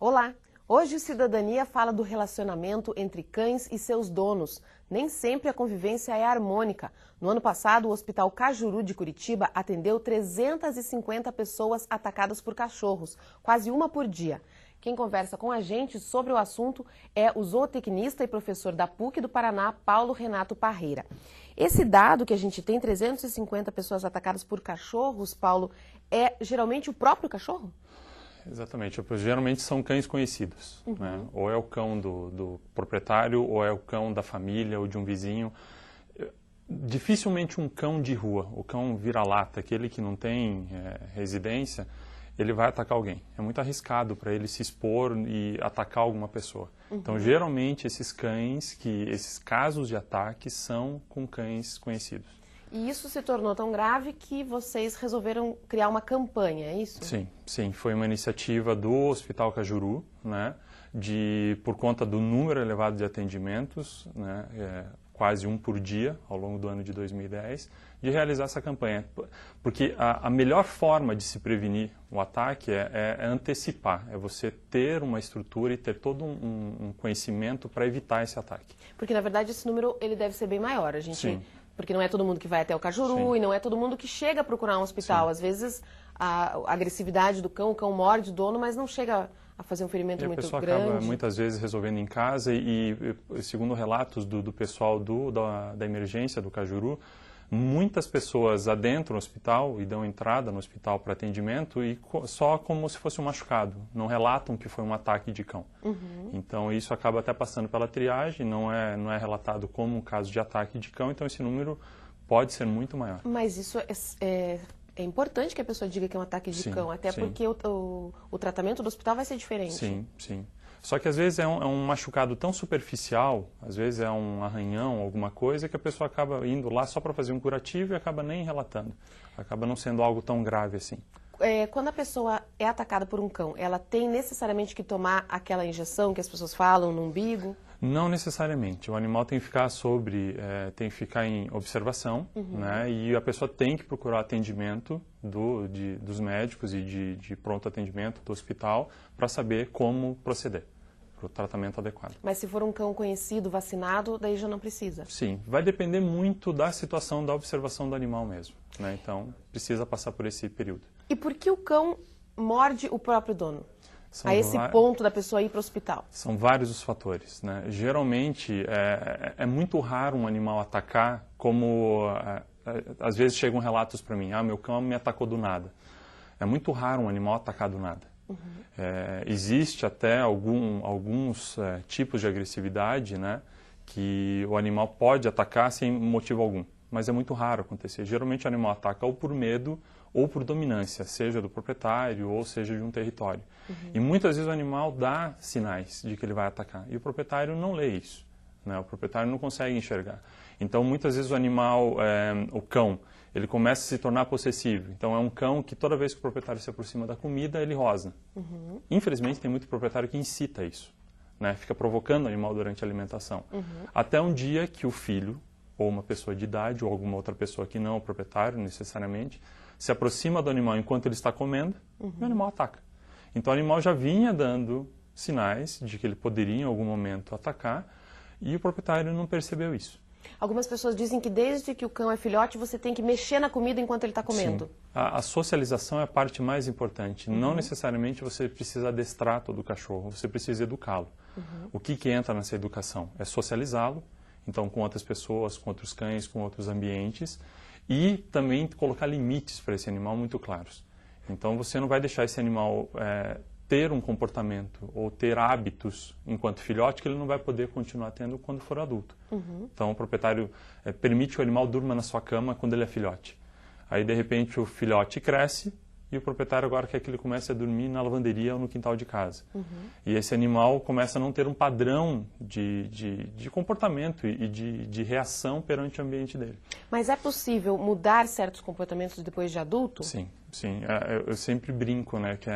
Olá! Hoje o Cidadania fala do relacionamento entre cães e seus donos. Nem sempre a convivência é harmônica. No ano passado, o Hospital Cajuru de Curitiba atendeu 350 pessoas atacadas por cachorros, quase uma por dia. Quem conversa com a gente sobre o assunto é o zootecnista e professor da PUC do Paraná, Paulo Renato Parreira. Esse dado que a gente tem, 350 pessoas atacadas por cachorros, Paulo, é geralmente o próprio cachorro? Exatamente, geralmente são cães conhecidos, né? Ou é o cão do proprietário, ou é o cão da família, ou de um vizinho. Dificilmente um cão de rua, o cão vira-lata, aquele que não tem residência, ele vai atacar alguém. É muito arriscado para ele se expor e atacar alguma pessoa. Então, geralmente, esses casos de ataque são com cães conhecidos. E isso se tornou tão grave que vocês resolveram criar uma campanha, é isso? Sim. Foi uma iniciativa do Hospital Cajuru, né, por conta do número elevado de atendimentos, né, quase um por dia ao longo do ano de 2010, de realizar essa campanha. Porque a melhor forma de se prevenir o ataque é antecipar, é você ter uma estrutura e ter todo um conhecimento para evitar esse ataque. Porque, na verdade, esse número ele deve ser bem maior. Sim. Porque não é todo mundo que vai até o Cajuru. Sim. E não é todo mundo que chega a procurar um hospital. Sim. Às vezes, a agressividade do cão, o cão morde o dono, mas não chega a fazer um ferimento muito grande. A pessoa acaba, muitas vezes, resolvendo em casa e segundo relatos do pessoal da emergência do Cajuru, muitas pessoas adentram o hospital e dão entrada no hospital para atendimento e só como se fosse um machucado. Não relatam que foi um ataque de cão. Então, isso acaba até passando pela triagem, não é relatado como um caso de ataque de cão, então esse número pode ser muito maior. Mas isso é importante que a pessoa diga que é um ataque de cão, até porque o tratamento do hospital vai ser diferente. Sim. Só que às vezes é um machucado tão superficial, às vezes é um arranhão, alguma coisa, que a pessoa acaba indo lá só para fazer um curativo e acaba nem relatando. Acaba não sendo algo tão grave assim. Quando a pessoa é atacada por um cão, ela tem necessariamente que tomar aquela injeção que as pessoas falam no umbigo? Não necessariamente. O animal tem que ficar tem que ficar em observação, né? E a pessoa tem que procurar atendimento dos médicos e de pronto atendimento do hospital para saber como proceder para o tratamento adequado. Mas se for um cão conhecido, vacinado, daí já não precisa? Sim, vai depender muito da situação da observação do animal mesmo, né? Então, precisa passar por esse período. E por que o cão morde o próprio dono? A esse ponto da pessoa ir para o hospital? São vários os fatores, né? Geralmente, é muito raro um animal atacar, às vezes chegam relatos para mim, meu cão me atacou do nada. É muito raro um animal atacar do nada. Existe até alguns tipos de agressividade, né, que o animal pode atacar sem motivo algum, mas é muito raro acontecer. Geralmente o animal ataca ou por medo ou por dominância, seja do proprietário ou seja de um território. E muitas vezes o animal dá sinais de que ele vai atacar e o proprietário não lê isso, né? O proprietário não consegue enxergar. Então muitas vezes o cão, ele começa a se tornar possessivo. Então é um cão que toda vez que o proprietário se aproxima da comida, ele rosna. Infelizmente tem muito proprietário que incita isso, né? Fica provocando o animal durante a alimentação. Até um dia que o filho, ou uma pessoa de idade, ou alguma outra pessoa que não é o proprietário necessariamente, se aproxima do animal enquanto ele está comendo, e o animal ataca. Então o animal já vinha dando sinais de que ele poderia em algum momento atacar, e o proprietário não percebeu isso. Algumas pessoas dizem que desde que o cão é filhote, você tem que mexer na comida enquanto ele está comendo. Sim. A socialização é a parte mais importante. Não necessariamente você precisa adestrar todo o cachorro, você precisa educá-lo. O que entra nessa educação? É socializá-lo, então com outras pessoas, com outros cães, com outros ambientes, e também colocar limites para esse animal muito claros. Então você não vai deixar esse animal ter um comportamento ou ter hábitos enquanto filhote que ele não vai poder continuar tendo quando for adulto. Então o proprietário permite que o animal durma na sua cama quando ele é filhote. Aí de repente o filhote cresce e o proprietário agora quer que ele comece a dormir na lavanderia ou no quintal de casa. E esse animal começa a não ter um padrão de comportamento e de reação perante o ambiente dele. Mas é possível mudar certos comportamentos depois de adulto? Sim. Eu sempre brinco, né, que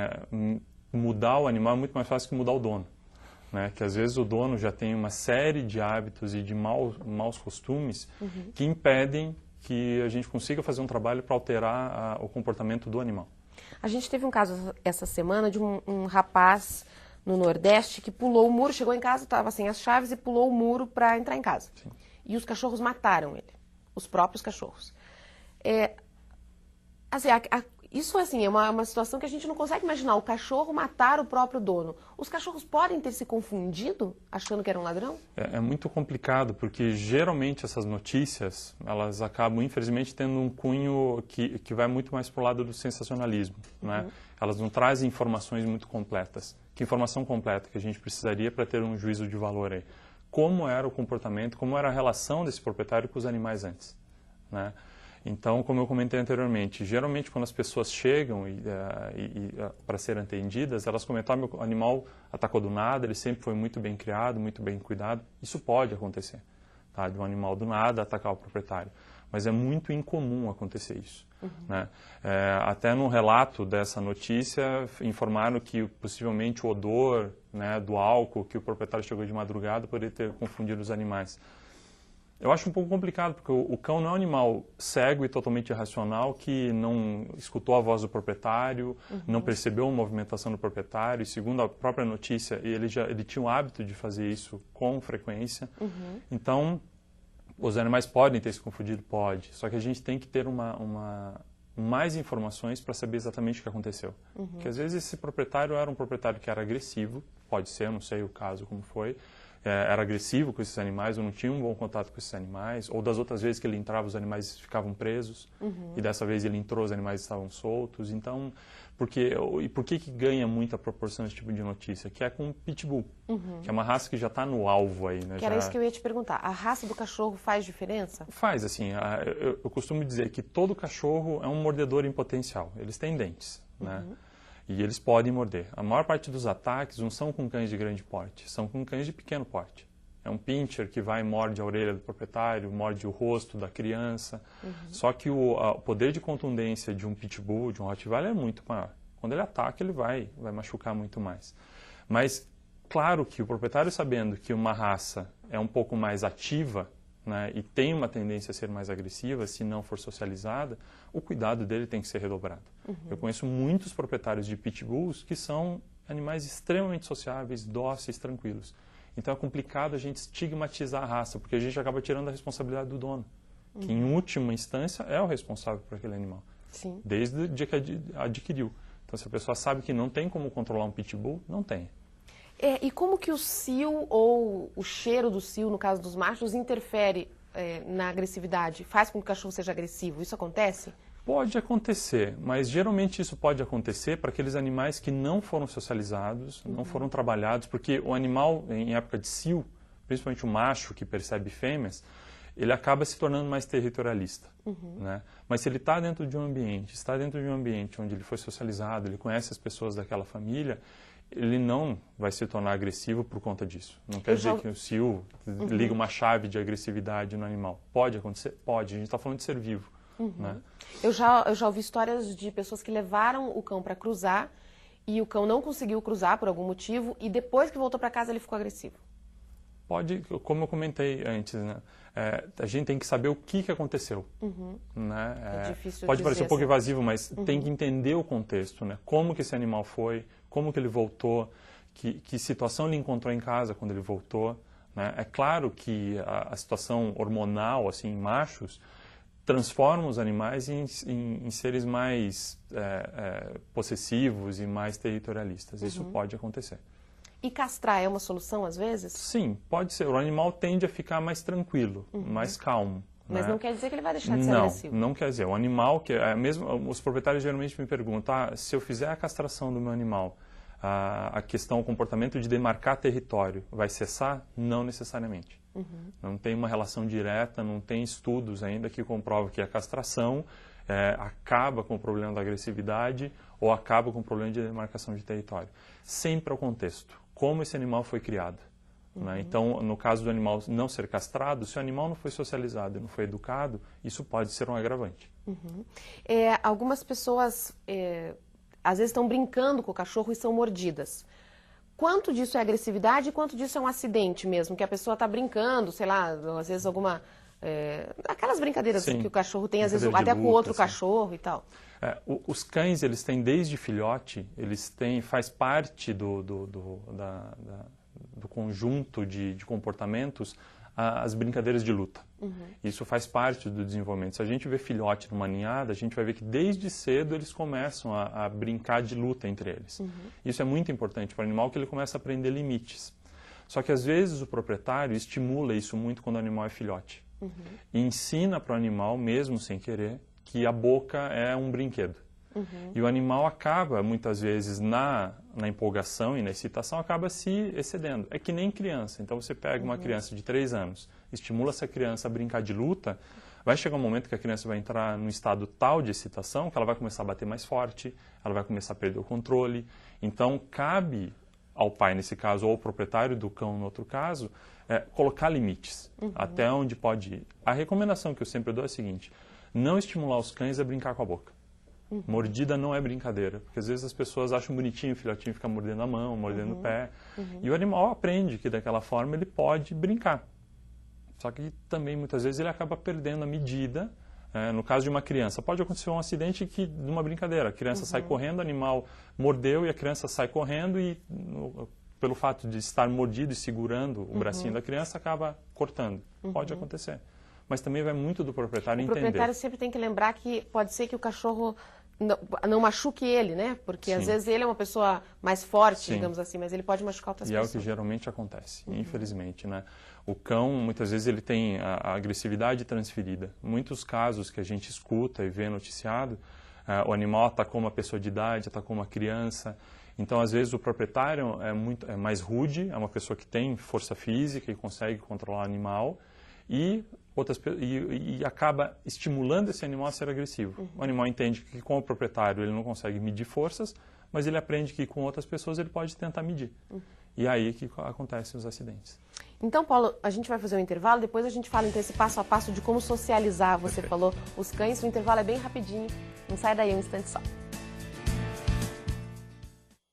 mudar o animal é muito mais fácil que mudar o dono. Né? Que às vezes o dono já tem uma série de hábitos e de maus costumes que impedem que a gente consiga fazer um trabalho para alterar o comportamento do animal. A gente teve um caso essa semana de um rapaz no Nordeste que pulou o muro, chegou em casa, estava sem as chaves e pulou o muro para entrar em casa. Sim. E os cachorros mataram ele, os próprios cachorros. Assim, isso assim, é uma situação que a gente não consegue imaginar, o cachorro matar o próprio dono. Os cachorros podem ter se confundido achando que era um ladrão? É muito complicado, porque geralmente essas notícias, elas acabam, infelizmente, tendo um cunho que vai muito mais para o lado do sensacionalismo, né? Elas não trazem informações muito completas. Que informação completa que a gente precisaria para ter um juízo de valor aí? Como era o comportamento, como era a relação desse proprietário com os animais antes, né? Então, como eu comentei anteriormente, geralmente quando as pessoas chegam para serem atendidas, elas comentam: meu animal atacou do nada, ele sempre foi muito bem criado, muito bem cuidado. Isso pode acontecer, tá? De um animal do nada atacar o proprietário. Mas é muito incomum acontecer isso. Né? Até no relato dessa notícia, informaram que possivelmente o odor, né, do álcool que o proprietário chegou de madrugada poderia ter confundido os animais. Eu acho um pouco complicado, porque o cão não é um animal cego e totalmente irracional que não escutou a voz do proprietário, não percebeu a movimentação do proprietário, e segundo a própria notícia, ele tinha o hábito de fazer isso com frequência. Então, os animais podem ter se confundido? Pode. Só que a gente tem que ter mais informações para saber exatamente o que aconteceu. Porque às vezes esse proprietário era um proprietário que era agressivo, pode ser, não sei o caso como foi, era agressivo com esses animais, ou não tinha um bom contato com esses animais, ou das outras vezes que ele entrava os animais ficavam presos, e dessa vez ele entrou os animais estavam soltos. Então, por que ganha muita proporção esse tipo de notícia? Que é com o Pitbull, que é uma raça que já está no alvo aí, né? Que era isso que eu ia te perguntar. A raça do cachorro faz diferença? Faz, assim, eu costumo dizer que todo cachorro é um mordedor em potencial. Eles têm dentes, né? E eles podem morder. A maior parte dos ataques não são com cães de grande porte, são com cães de pequeno porte. É um pincher que vai e morde a orelha do proprietário, morde o rosto da criança. Só que o poder de contundência de um pitbull, de um rottweiler, é muito maior. Quando ele ataca, ele vai machucar muito mais. Mas, claro que o proprietário, sabendo que uma raça é um pouco mais ativa, né, e tem uma tendência a ser mais agressiva, se não for socializada, o cuidado dele tem que ser redobrado. Eu conheço muitos proprietários de pitbulls que são animais extremamente sociáveis, dóceis, tranquilos. Então é complicado a gente estigmatizar a raça, porque a gente acaba tirando a responsabilidade do dono, que em última instância é o responsável por aquele animal, desde o dia que adquiriu. Então se a pessoa sabe que não tem como controlar um pitbull, não tem. E como que o cio ou o cheiro do cio, no caso dos machos, interfere na agressividade? Faz com que o cachorro seja agressivo? Isso acontece? Pode acontecer, mas geralmente isso pode acontecer para aqueles animais que não foram socializados, não foram trabalhados, porque o animal, em época de cio, principalmente o macho que percebe fêmeas, ele acaba se tornando mais territorialista. Né? Mas se ele está dentro de um ambiente, onde ele foi socializado, ele conhece as pessoas daquela família, ele não vai se tornar agressivo por conta disso. Não quer dizer que o cio liga uma chave de agressividade no animal. Pode acontecer? Pode. A gente está falando de ser vivo. Né? Eu já ouvi histórias de pessoas que levaram o cão para cruzar e o cão não conseguiu cruzar por algum motivo e depois que voltou para casa ele ficou agressivo. Pode, como eu comentei antes, né? A gente tem que saber o que aconteceu. Né? É difícil pode parecer um pouco assim. invasivo, mas tem que entender o contexto. Né? Como que esse animal foi, como que ele voltou, que situação ele encontrou em casa quando ele voltou. Né? É claro que a situação hormonal, assim, em machos, transforma os animais em seres mais possessivos e mais territorialistas. Isso pode acontecer. E castrar é uma solução às vezes? Sim, pode ser. O animal tende a ficar mais tranquilo, mais calmo. Mas né? não quer dizer que ele vai deixar de ser agressivo. Não quer dizer. O animal, mesmo os proprietários geralmente me perguntam, se eu fizer a castração do meu animal, a questão, o comportamento de demarcar território vai cessar? Não necessariamente. Não tem uma relação direta, não tem estudos ainda que comprovam que a castração acaba com o problema da agressividade ou acaba com o problema de demarcação de território. Sempre ao contexto, como esse animal foi criado. Né? Então, no caso do animal não ser castrado, se o animal não foi socializado e não foi educado, isso pode ser um agravante. Algumas pessoas, às vezes, estão brincando com o cachorro e são mordidas. Quanto disso é agressividade e quanto disso é um acidente mesmo? Que a pessoa está brincando, sei lá, às vezes alguma aquelas brincadeiras Sim, que o cachorro tem, às vezes, brincadeira de até com o outro luta, cachorro e tal. Os cães, eles têm desde filhote, faz parte do conjunto de comportamentos as brincadeiras de luta. Isso faz parte do desenvolvimento. Se a gente vê filhote numa ninhada, a gente vai ver que desde cedo eles começam a brincar de luta entre eles. Isso é muito importante para o animal, que ele começa a aprender limites. Só que às vezes o proprietário estimula isso muito quando o animal é filhote. E ensina para o animal, mesmo sem querer, que a boca é um brinquedo. E o animal acaba, muitas vezes, na empolgação e na excitação, acaba se excedendo. É que nem criança. Então, você pega uma criança de 3 anos, estimula essa criança a brincar de luta, vai chegar um momento que a criança vai entrar num estado tal de excitação que ela vai começar a bater mais forte, ela vai começar a perder o controle. Então, cabe ao pai, nesse caso, ou ao proprietário do cão, no outro caso, colocar limites, até onde pode ir. A recomendação que eu sempre dou é a seguinte: não estimular os cães a brincar com a boca. Mordida não é brincadeira, porque às vezes as pessoas acham bonitinho o filhotinho ficar mordendo a mão, mordendo o pé, e o animal aprende que daquela forma ele pode brincar. Só que também muitas vezes ele acaba perdendo a medida. No caso de uma criança, pode acontecer um acidente de uma brincadeira, a criança sai correndo, o animal mordeu e a criança sai correndo e pelo fato de estar mordido e segurando o bracinho da criança, acaba cortando. Pode acontecer. Mas também vai muito do proprietário entender. O proprietário sempre tem que lembrar que pode ser que o cachorro não machuque ele, né? Porque às vezes ele é uma pessoa mais forte, digamos assim, mas ele pode machucar outras pessoas. E é o que geralmente acontece, infelizmente, né? O cão, muitas vezes, ele tem a agressividade transferida. Muitos casos que a gente escuta e vê noticiado, o animal atacou uma pessoa de idade, atacou uma criança. Então, às vezes, o proprietário é mais rude, é uma pessoa que tem força física e consegue controlar o animal, e acaba estimulando esse animal a ser agressivo. O animal entende que com o proprietário ele não consegue medir forças, mas ele aprende que com outras pessoas ele pode tentar medir. E é aí que acontecem os acidentes. Então, Paulo, a gente vai fazer um intervalo, depois a gente fala então esse passo a passo de como socializar. Você falou os cães, o intervalo é bem rapidinho, não sai daí um instante só.